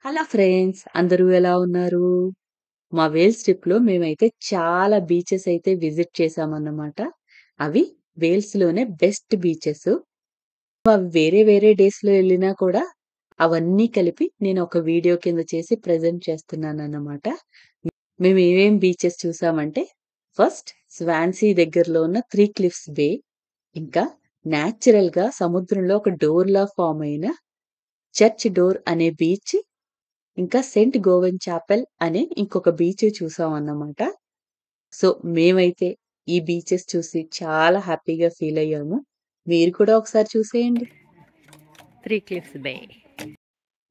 Hello friends, అందరూ ఎలా ఉన్నారు? మా వేల్స్ ట్రిప్‌లో మేమైతే చాలా బీచెస్ అయితే విజిట్ చేశామన్నమాట. అవి వేల్స్‌లోనే బెస్ట్ బీచెస్. అవి వేరే వేరే డేస్‌లో ఎళ్ళినా కూడా అవన్నీ కలిపి నేను ఒక వీడియో కింద చేసి ప్రెజెంట్ చేస్తున్నానన్నమాట. మేము ఏమేం బీచెస్ చూసామంటే ఫస్ట్ స్వాన్సీ దగ్గరలో ఉన్న త్రీ క్లిఫ్స్ బే, ఇంకా నేచురల్‌గా సముద్రంలో ఒక డోర్‌లా ఫార్మ్ అయిన చర్చ్ డోర్ అనే బీచ్, ఇంకా సెయింట్ గోవెన్ చాపెల్ అనే ఇంకొక బీచ్ చూసామన్నమాట. సో, మేమైతే ఈ బీచెస్ చూసి చాలా హ్యాపీగా ఫీల్ అయ్యాము. మీరు కూడా ఒకసారి చూసేయండి. త్రీ క్లిఫ్స్ బే.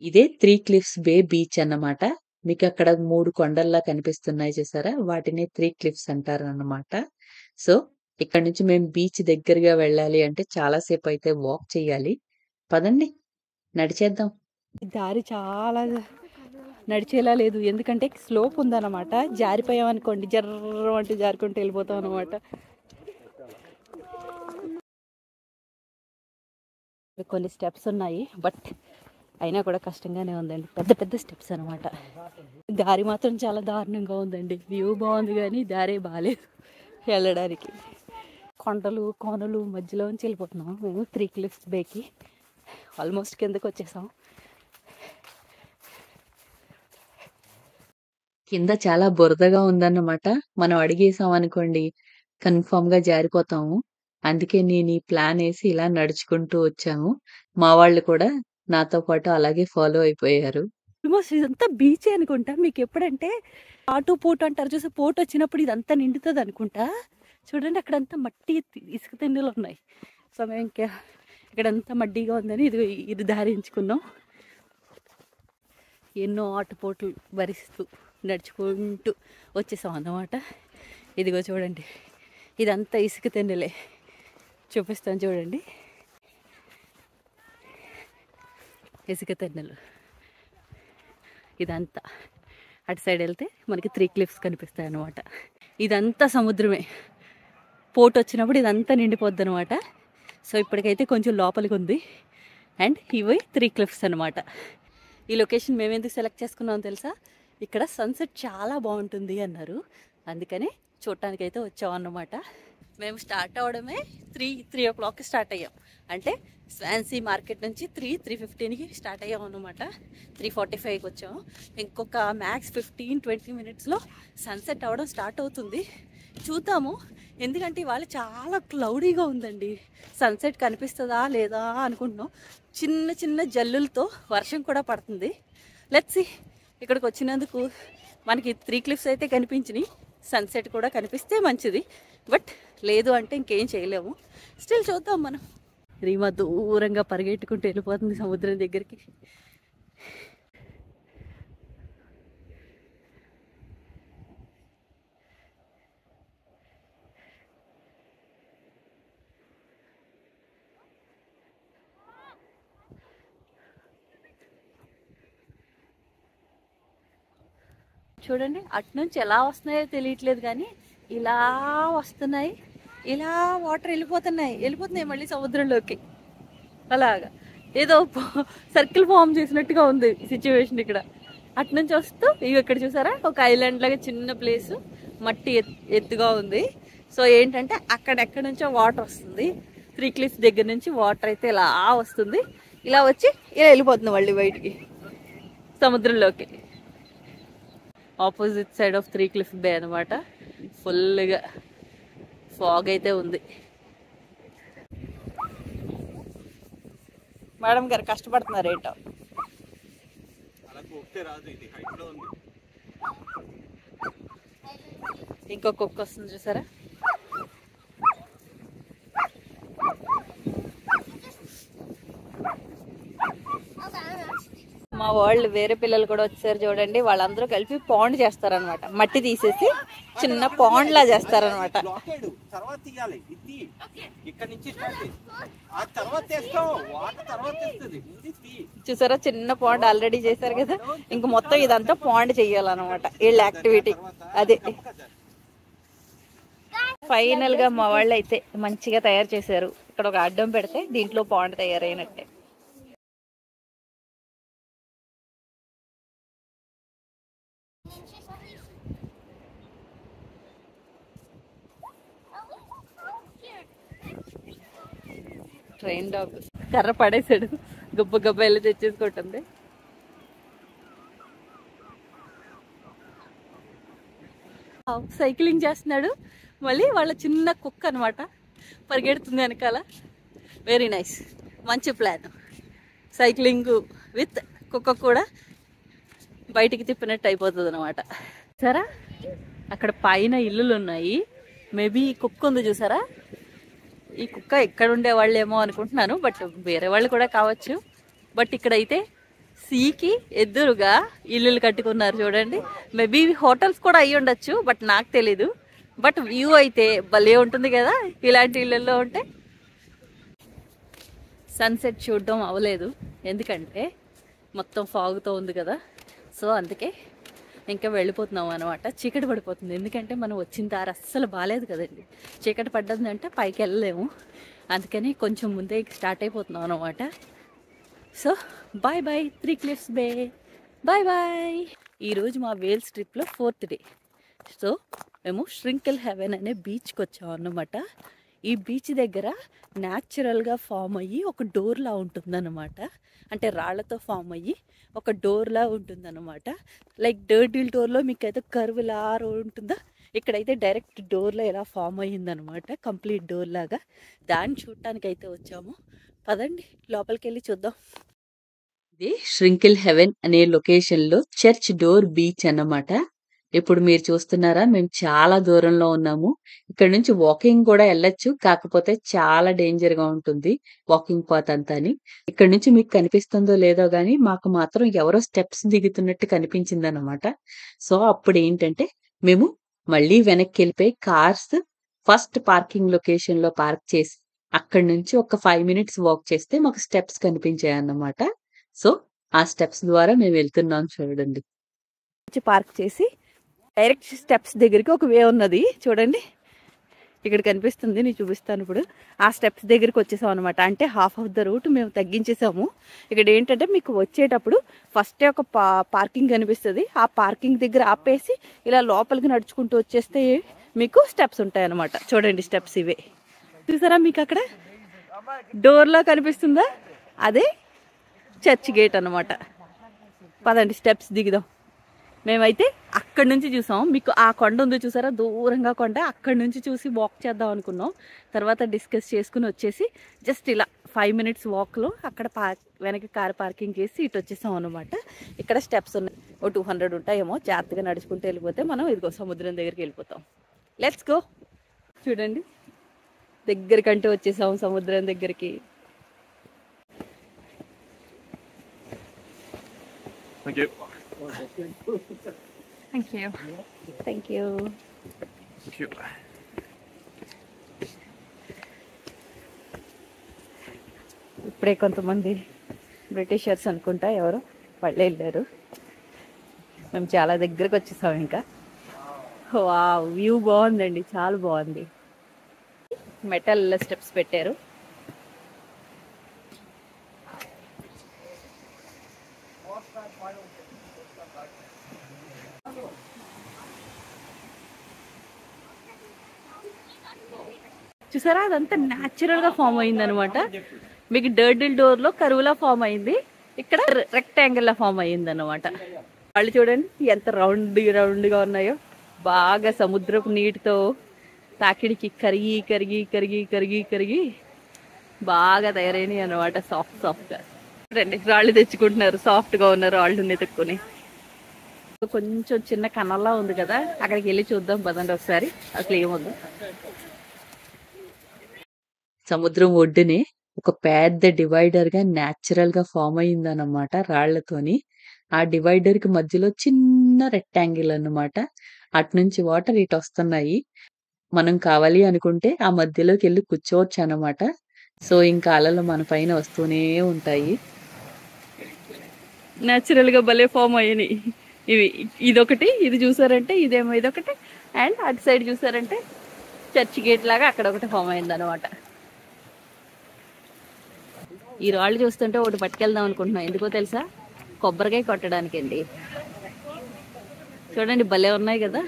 ఇదే త్రీ క్లిఫ్స్ బే బీచ్ అన్నమాట. మీకక్కడ 3 కొండల్లా కనిపిస్తున్నాయి చూసారా? వాటిని త్రీ క్లిఫ్స్ అంటారన్నమాట. సో, ఇక్కడి నుంచి మేము బీచ్ దగ్గరగా వెళ్ళాలి అంటే చాలా సేపయితే వాక్ చేయాలి. పదండి నడిచేద్దాం. ఈ దారి చాలా నడిచేలా లేదు, ఎందుకంటే స్లోప్ ఉందన్నమాట. జారిపోయామనుకోండి, జర్ర అంటే జారుకుంటూ వెళ్ళిపోతాం అనమాట. కొన్ని స్టెప్స్ ఉన్నాయి, బట్ అయినా కూడా కష్టంగానే ఉందండి. పెద్ద పెద్ద స్టెప్స్ అనమాట. దారి మాత్రం చాలా దారుణంగా ఉందండి. వ్యూ బాగుంది కానీ దారి బాగాలేదు వెళ్ళడానికి. కొండలు కోనలు మధ్యలోంచి వెళ్ళిపోతున్నాం మేము త్రీ క్లిఫ్స్ బేకి. ఆల్మోస్ట్ కిందకి వచ్చేసాం. కింద చాలా బురదగా ఉందన్నమాట. మనం అడుగేసామనుకోండి కన్ఫర్మ్‌గా జారిపోతాము. అందుకే నేను ఈ ప్లానేసి ఇలా నడుచుకుంటూ వచ్చాము. మా వాళ్ళు కూడా నాతో పాటు అలాగే ఫాలో అయిపోయారు. ఆల్మోస్ట్ ఇదంతా బీచే అనుకుంటా. మీకు ఎప్పుడంటే ఆటు పోటు అంటారు చూసి, పోటు వచ్చినప్పుడు ఇదంతా నిండుతుంది అనుకుంటా. చూడండి అక్కడంతా మట్టి ఇసుక తిన్నెలు ఉన్నాయి. సో మేము ఇంకా ఇక్కడంతా మడ్డిగా ఉందని ఇది దారి ఎంచుకున్నాం. ఎన్నో ఆటుపోట్లు భరిస్తూ నడుచుకుంటూ వచ్చేసాం అన్నమాట. ఇదిగో చూడండి, ఇదంతా ఇసుక తిన్నెలే. చూపిస్తాను చూడండి, ఇసుక తిన్నెలు ఇదంతా. అటు సైడ్ వెళ్తే మనకి త్రీ క్లిఫ్స్ కనిపిస్తాయి అన్నమాట. ఇదంతా సముద్రమే. పోటు వచ్చినప్పుడు ఇదంతా నిండిపోద్ది అనమాట. సో ఇప్పటికైతే కొంచెం లోపలికి ఉంది. అండ్ ఇవి త్రీ క్లిఫ్స్ అనమాట. ఈ లొకేషన్ మేము ఎందుకు సెలెక్ట్ చేసుకున్నాం తెలుసా? ఇక్కడ సన్సెట్ చాలా బాగుంటుంది అన్నారు, అందుకని చూడటానికైతే వచ్చాం అన్నమాట. మేము స్టార్ట్ అవడమే 3 o'clock స్టార్ట్ అయ్యాం. అంటే స్వాన్సీ మార్కెట్ నుంచి 3:15కి స్టార్ట్ అయ్యాం అన్నమాట. 3:45కి వచ్చాము. ఇంకొక మ్యాక్స్ 15-20 మినిట్స్లో సన్సెట్ అవ్వడం స్టార్ట్ అవుతుంది. చూద్దాము, ఎందుకంటే ఇవాళ చాలా క్లౌడీగా ఉందండి. సన్సెట్ కనిపిస్తుందా లేదా అనుకుంటున్నాం. చిన్న చిన్న జల్లులతో వర్షం కూడా పడుతుంది. Let's see. ఇక్కడికి వచ్చినందుకు మనకి త్రీ క్లిఫ్స్ అయితే కనిపించినాయి. సన్సెట్ కూడా కనిపిస్తే మంచిది, బట్ లేదు అంటే ఇంకేం చేయలేము. స్టిల్ చూద్దాం మనం. రీమా దూరంగా పరిగెట్టుకుంటూ వెళ్ళిపోతుంది సముద్రం దగ్గరికి. చూడండి అటు నుంచి ఎలా వస్తున్నాయో తెలియట్లేదు, కానీ ఇలా వస్తున్నాయి, ఇలా వాటర్ వెళ్ళిపోతున్నాయి మళ్ళీ సముద్రంలోకి. అలాగా ఏదో సర్కిల్ ఫామ్ చేసినట్టుగా ఉంది సిచ్యువేషన్ ఇక్కడ. అటు నుంచి వస్తూ ఇవి ఇక్కడ చూసారా, ఒక ఐలాండ్ లాగా చిన్న ప్లేస్, మట్టి ఎత్తుగా ఉంది. సో ఏంటంటే అక్కడెక్కడి నుంచో వాటర్ వస్తుంది. త్రీ క్లిఫ్స్ దగ్గర నుంచి వాటర్ అయితే ఇలా వస్తుంది, ఇలా వచ్చి ఇలా వెళ్ళిపోతుంది మళ్ళీ బయటికి సముద్రంలోకి. Opposite side of three cliff bay అనమాట. ఫుల్గా ఫాగ్ అయితే ఉంది. మేడం గారు కష్టపడుతున్నారు ఏంటో. ఇంకొక కుక్క వస్తుంది చూసారా. మా వాళ్ళు వేరే పిల్లలు కూడా వచ్చారు చూడండి. వాళ్ళందరూ కలిపి పాండ్ చేస్తారనమాట. మట్టి తీసేసి చిన్న పాండ్ లా చేస్తారనమాట. చూసారా, చిన్న పాండ్ ఆల్రెడీ చేశారు కదా, ఇంక మొత్తం ఇదంతా పాండ్ చెయ్యాలన్నమాట వీళ్ళ యాక్టివిటీ. అదే ఫైనల్ గా మా వాళ్ళు అయితే మంచిగా తయారు చేశారు. ఇక్కడ ఒక అడ్డం పెడితే దీంట్లో పాండ్ తయారైనట్టే. ట్రైన్ డాగ్ కర్ర పడేసాడు, గబ్బ గబ్బ వెళ్ళి తెచ్చేసుకుంటుంది. సైక్లింగ్ చేస్తున్నాడు, మళ్ళీ వాళ్ళ చిన్న కుక్క అనమాట పరిగెడుతుంది వెనకాల. వెరీ నైస్, మంచి ప్లాన్. సైక్లింగ్ విత్ కుక్క కూడా బయటికి తిప్పినట్టు అయిపోతుంది అనమాట. సరే, అక్కడ పైన ఇల్లులు ఉన్నాయి. మేబీ కుక్క ఉంది చూసారా, ఈ కుక్క ఎక్కడ ఉండే వాళ్ళేమో అనుకుంటున్నాను, బట్ వేరే వాళ్ళు కూడా కావచ్చు. బట్ ఇక్కడైతే సీకి ఎదురుగా ఇల్లులు కట్టుకున్నారు చూడండి. మేబీ హోటల్స్ కూడా అయ్యి ఉండొచ్చు, బట్ నాకు తెలీదు. బట్ వ్యూ అయితే భలే ఉంటుంది కదా ఇలాంటి ఇళ్ళల్లో ఉంటే. సన్సెట్ చూడడం అవ్వలేదు, ఎందుకంటే మొత్తం ఫాగుతో ఉంది కదా. సో అందుకే ఇంకా వెళ్ళిపోతున్నాం అనమాట. చీకటి పడిపోతుంది, ఎందుకంటే మనం వచ్చిన దారి అస్సలు బాగాలేదు కదండి. చీకటి పడ్డదంటే పైకి వెళ్ళలేము, అందుకని కొంచెం ముందే స్టార్ట్ అయిపోతున్నాం అనమాట. సో బాయ్ బాయ్ 3 Cliffs బే, బాయ్ బాయ్. ఈరోజు మా వేల్స్ ట్రిప్లో 4th డే. సో మేము ష్రింకిల్ హెవెన్ అనే బీచ్కి వచ్చాం అన్నమాట. ఈ బీచ్ దగ్గర న్యాచురల్గా ఫామ్ అయ్యి ఒక డోర్లా ఉంటుందన్నమాట. అంటే రాళ్లతో ఫామ్ అయ్యి ఒక డోర్లా ఉంటుందన్నమాట. లైక్ డర్టిల్ డోర్లో మీకు అయితే కర్వ్లా ఉంటుందా, ఇక్కడైతే డైరెక్ట్ డోర్లో ఎలా ఫామ్ అయ్యిందనమాట, కంప్లీట్ డోర్ లాగా. దాన్ని చూడటానికి అయితే వచ్చాము. పదండి లోపలికి వెళ్ళి చూద్దాం. ఇది ష్రింకిల్ హెవెన్ అనే లొకేషన్లో చర్చ్ డోర్ బీచ్ అన్నమాట. ఇప్పుడు మీరు చూస్తున్నారా, మేము చాలా దూరంలో ఉన్నాము. ఇక్కడ నుంచి వాకింగ్ కూడా వెళ్ళొచ్చు, కాకపోతే చాలా డేంజర్ గా ఉంటుంది వాకింగ్ పాత్ అంతా అని. ఇక్కడ నుంచి మీకు కనిపిస్తుందో లేదో గానీ మాకు మాత్రం ఎవరో స్టెప్స్ దిగుతున్నట్టు కనిపించింది అనమాట. సో అప్పుడు ఏంటంటే మేము మళ్ళీ వెనక్కి వెళ్ళిపోయి కార్స్ ఫస్ట్ పార్కింగ్ లొకేషన్ లో పార్క్ చేసి అక్కడి నుంచి ఒక 5 minutes వాక్ చేస్తే మాకు స్టెప్స్ కనిపించాయి అన్నమాట. సో ఆ స్టెప్స్ ద్వారా మేము వెళ్తున్నాం చూడండి. పార్క్ చేసి డైరెక్ట్ స్టెప్స్ దగ్గరికి ఒక వే ఉన్నది చూడండి, ఇక్కడ కనిపిస్తుంది, నేను చూపిస్తాను ఇప్పుడు. ఆ స్టెప్స్ దగ్గరికి వచ్చేసాం అనమాట. అంటే హాఫ్ ఆఫ్ ద రూట్ మేము తగ్గించేసాము. ఇక్కడ ఏంటంటే మీకు వచ్చేటప్పుడు ఫస్టే ఒక పార్కింగ్ కనిపిస్తుంది, ఆ పార్కింగ్ దగ్గర ఆపేసి ఇలా లోపలికి నడుచుకుంటూ వచ్చేస్తే మీకు స్టెప్స్ ఉంటాయి అనమాట. చూడండి స్టెప్స్ ఇవే, చూసారా మీకు అక్కడ డోర్లో కనిపిస్తుందా, అదే చర్చ్ గేట్ అనమాట. పదండి స్టెప్స్ దిగుదాం. మేమైతే అక్కడి నుంచి చూసాం, మీకు ఆ కొండ ఉంది చూసారా, దూరంగా కొండ, అక్కడి నుంచి చూసి వాక్ చేద్దాం అనుకున్నాం. తర్వాత డిస్కస్ చేసుకుని వచ్చేసి జస్ట్ ఇలా 5 minutes వాక్లో అక్కడ వెనక కార్ పార్కింగ్ చేసి ఇటు వచ్చేసాం అనమాట. ఇక్కడ స్టెప్స్ ఉన్నాయి, ఓ 200 ఉంటాయేమో. జాగ్రత్తగా నడుచుకుంటూ వెళ్ళిపోతే మనం ఇదిగో సముద్రం దగ్గరికి వెళ్ళిపోతాం. Let's go. చూడండి దగ్గరికంటూ వచ్చేసాం సముద్రం దగ్గరికి. Thank you. Thank you, thank you. Thank you. ఇప్పుడే కొంతమంది బ్రిటిషర్స్ అనుకుంటా ఎవరు వాళ్ళే వెళ్ళారు. మేము చాలా దగ్గరకు వచ్చేసాం. ఇంకా వావ్, వ్యూ బాగుందండి, చాలా బాగుంది. మెటల్ స్టెప్స్ పెట్టారు. చూసారా, అదంతా న్యాచురల్ గా ఫామ్ అయింది అనమాట. మీకు డర్టిల్ డోర్ లో కరువులా ఫామ్ అయింది, ఇక్కడ రెక్టాంగిల్ లా ఫామ్ అయింది అనమాట. వాళ్ళు చూడండి ఎంత రౌండ్ గా ఉన్నాయో, బాగా సముద్రపు నీటితో తాకిడికి కరిగి కరిగి కరిగి కరిగి కరిగి బాగా తయారైనవి అనమాట. సాఫ్ట్ గా చూడండి, రాళ్ళు తెచ్చుకుంటున్నారు, సాఫ్ట్ గా ఉన్న రాళ్ళని ఎత్తుక్కుని. కొంచెం చిన్న కనల్లా ఉంది కదా, అక్కడికి వెళ్ళి చూద్దాం పదండి ఒకసారి అసలు ఏముందో. సముద్రం ఒడ్డునే ఒక పెద్ద డివైడర్ గా న్యాచురల్ గా ఫామ్ అయిందన్నమాట రాళ్లతోని. ఆ డివైడర్ కి మధ్యలో చిన్న రెక్టాంగిల్ అన్నమాట. అటు నుంచి వాటర్ ఇటు వస్తున్నాయి. మనం కావాలి అనుకుంటే ఆ మధ్యలోకి వెళ్ళి కూర్చోవచ్చు అన్నమాట. సో ఇంకా అలలు మన పైన వస్తూనే ఉంటాయి. న్యాచురల్ గా భలే ఫామ్ అయ్యాయి ఇవి. ఇదొకటి, ఇది చూసారంటే ఇదేమో ఇదొకటి, అండ్ అటు సైడ్ చూసారంటే చర్చ్ గేట్ లాగా అక్కడ ఒకటి ఫామ్ అయింది అనమాట. ఈ రాళ్ళు చూస్తుంటే ఒకటి పట్టుకెళ్దాం అనుకుంటున్నాం, ఎందుకో తెలుసా, కొబ్బరికాయ కొట్టడానికి అండి. చూడండి భలే ఉన్నాయి కదా.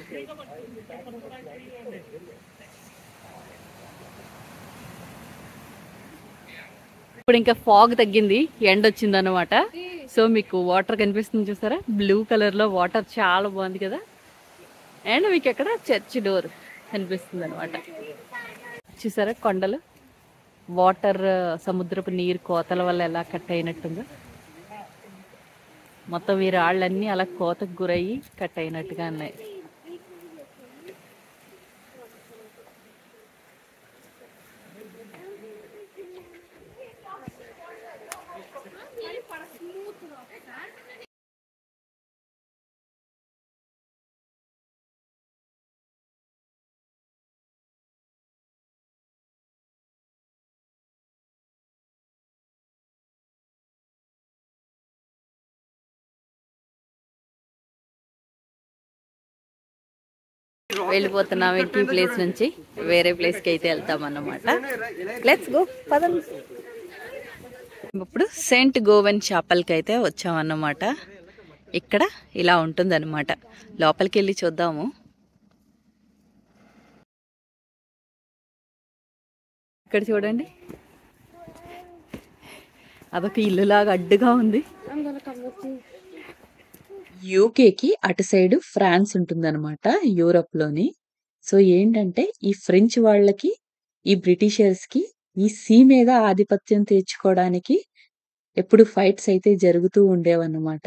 ఇప్పుడు ఇంకా ఫాగ్ తగ్గింది, ఎండ వచ్చింది అనమాట. సో మీకు వాటర్ కనిపిస్తుంది చూసారా, బ్లూ కలర్ లో వాటర్ చాలా బాగుంది కదా. అండ్ మీకు ఎక్కడ చర్చ్ డోర్ కనిపిస్తుంది అనమాట. చూసారా కొండలు, వాటర్, సముద్రపు నీరు కోతల వల్ల ఎలా కట్ అయినట్టుందో. మొత్తం ఈ రాళ్ళన్నీ అలా కోతకు గురయ్యి కట్ అయినట్టుగా ఉన్నాయి. వెళ్ళిపోతున్నాం ఈ ప్లేస్ నుంచి వేరే ప్లేస్ కి అయితే వెళ్తాం అన్నమాట. లెట్స్ గో, పదండి. ఇప్పుడు సెయింట్ గోవెన్ చాపల్ కి అయితే వచ్చామన్నమాట. ఇక్కడ ఇలా ఉంటుంది అనమాట. లోపలికి వెళ్ళి చూద్దాము. ఇక్కడ చూడండి, అదొక ఇల్లులాగా అడ్డుగా ఉంది. యూకేకి అటు సైడ్ ఫ్రాన్స్ ఉంటుందన్నమాట, యూరప్ లోని. సో ఏంటంటే ఈ ఫ్రెంచ్ వాళ్ళకి, ఈ బ్రిటిషర్స్ కి ఈ సీ మీద ఆధిపత్యం తెచ్చుకోవడానికి ఎప్పుడు ఫైట్స్ అయితే జరుగుతూ ఉండేవన్నమాట.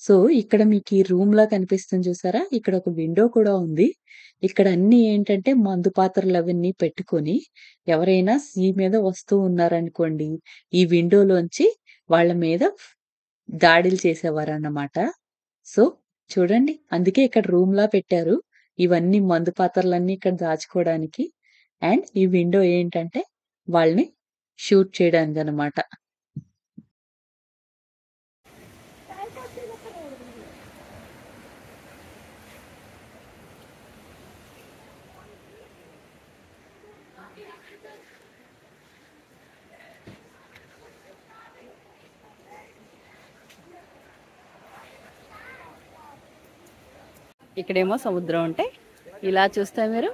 సో ఇక్కడ మీకు ఈ రూమ్ లా కనిపిస్తుంది చూసారా, ఇక్కడ ఒక విండో కూడా ఉంది. ఇక్కడ అన్ని ఏంటంటే మందు పాత్రలు అవన్నీ పెట్టుకొని ఎవరైనా సీ మీద వస్తూ ఉన్నారనుకోండి, ఈ విండోలోంచి వాళ్ళ మీద దాడులు చేసేవారు అన్నమాట. సో చూడండి, అందుకే ఇక్కడ రూమ్ లా పెట్టారు. ఇవన్నీ మందు పాత్రలన్నీ ఇక్కడ దాచుకోవడానికి. అండ్ ఈ విండో ఏంటంటే వాళ్ళని షూట్ చేయడానికి అనమాట. ఇక్కడేమో సముద్రం ఉంటే ఇలా చూస్తే మీరు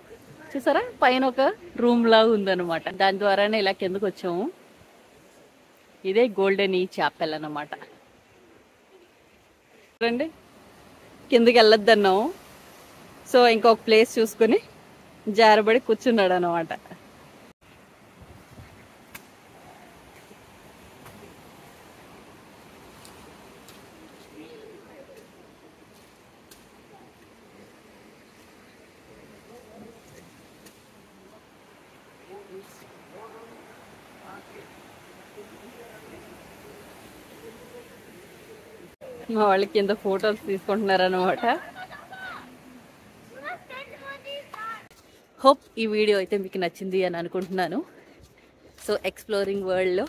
చూసారా, పైన ఒక రూమ్ లాగా ఉందన్నమాట. దాని ద్వారానే ఇలా కిందకు వచ్చాము. ఇదే గోల్డెన్ ఈ చాపెల్ అన్నమాట. చూడండి, కిందకి వెళ్ళొద్దన్నాము. సో ఇంకొక ప్లేస్ చూసుకొని జారబడి కూర్చున్నాడు అనమాట. మా వాళ్ళకి కింద ఫొటోస్ తీసుకుంటున్నారు అనమాట. హోప్ ఈ వీడియో అయితే మీకు నచ్చింది అని అనుకుంటున్నాను. సో ఎక్స్ప్లోరింగ్ వరల్డ్లో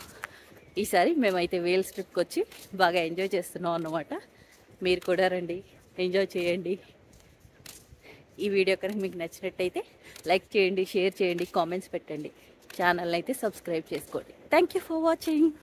ఈసారి మేమైతే వేల్స్ ట్రిప్కి వచ్చి బాగా ఎంజాయ్ చేస్తున్నాం అన్నమాట. మీరు కూడా రండి, ఎంజాయ్ చేయండి. ఈ వీడియో కనుక మీకు నచ్చినట్టయితే లైక్ చేయండి, షేర్ చేయండి, కామెంట్స్ పెట్టండి. ఛానల్ని అయితే సబ్స్క్రైబ్ చేసుకోండి. Thank you for watching.